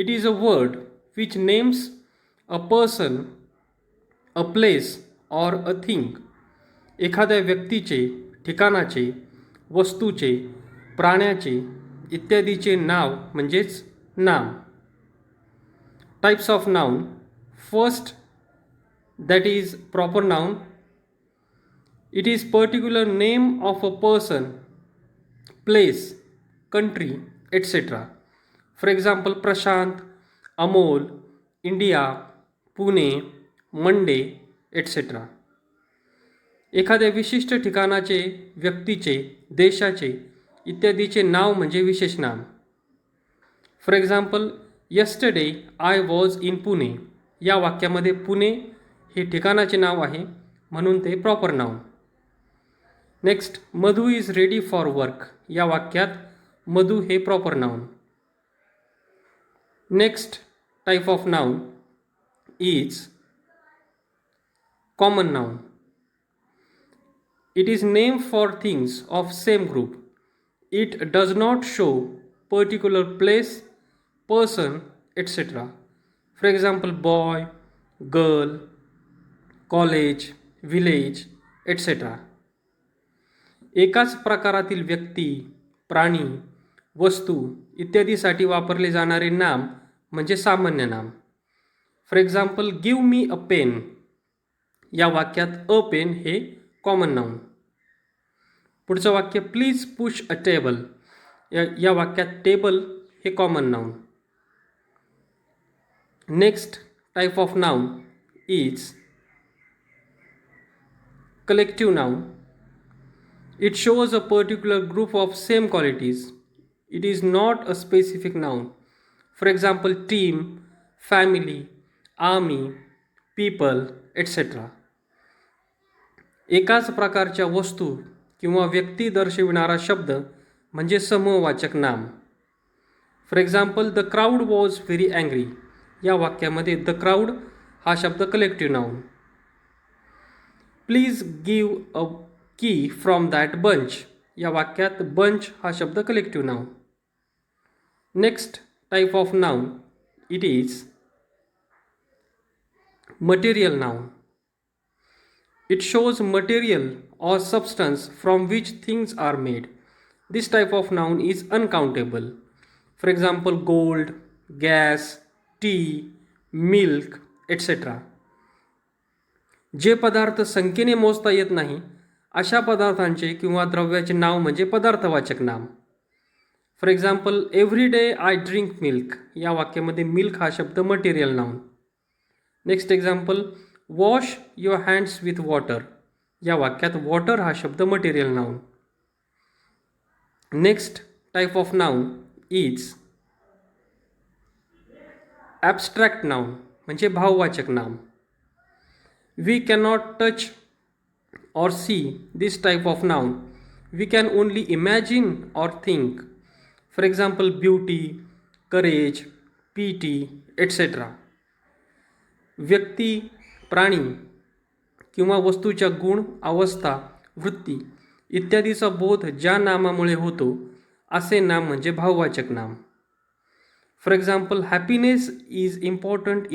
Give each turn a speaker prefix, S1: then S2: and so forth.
S1: It is a word which names a person, a place or a thing. एखाद्या व्यक्तीचे, ठिकाणाचे, वस्तूचे, प्राण्याचे इत्यादीचे नाव म्हणजेच नाम. Types of noun. First, that is proper noun. It is particular name of a person, place, country, etc. For example, Prashant, Amol, India, Pune, Monday, etc. एखाद्या विशिष्ट ठिकाणाचे, व्यक्तीचे, देशाचे इत्यादीचे नाव म्हणजे विशेष नाम. For example, yesterday I was in Pune या वाक्यामध्ये पुणे हे ठिकाणाचे नाव आहे म्हणून ते proper noun. Next, Madhu is ready for work या वाक्यात मधु हे proper noun. Next type of noun is common noun. It is name for things of same group. It does not show particular place, person, etc. For example, boy, girl, college, village, etc. एकाच प्रकारातील व्यक्ती, प्राणी, वस्तू इत्यादीसाठी वापरले जाणारे नाम म्हणजे सामान्य नाम. For example, give me a pen या वाक्यात अ पेन हे कॉमन नाउन. पुढचं वाक्य, प्लीज पुश अ टेबल या वाक्यात टेबल हे common noun. Next type of noun is collective noun. It shows a particular group of same qualities. It is not a specific noun. For example, team, family, army, people, etc. एकाच प्रकारच्या वस्तू किंवा व्यक्ती दर्शविणारा शब्द म्हणजे समूहवाचक नाम. For example, the crowd was very angry या वाक्यामध्ये द क्राऊड हा शब्द collective noun. Please give a की फ्रॉम दॅट बंच या वाक्यात बंच हा शब्द collective noun. Next type of noun it is material noun. It shows material or substance from which things are made. This type of noun is uncountable. For example, gold, gas, tea, milk, etc. जे पदार्थ संख्येने मोजता येत नाही अशा पदार्थांचे किंवा द्रव्याचे नाव म्हणजे पदार्थवाचक नाम. For example, every day I drink milk या वाक्यामध्ये मिल्क हा शब्द material noun. Next example, wash your hands with water या वाक्यात वॉटर हा शब्द material noun. Next type of noun is abstract noun म्हणजे भाववाचक नाम. We cannot touch or see this type of noun. We can only imagine or think. For example, beauty, courage, pity, etc. व्यक्ती, प्राणी किंवा वस्तूच्या गुण, अवस्था, वृत्ती इत्यादीचा बोध ज्या नामामुळे होतो असे नाम म्हणजे भाववाचक नाम. For example, happiness is important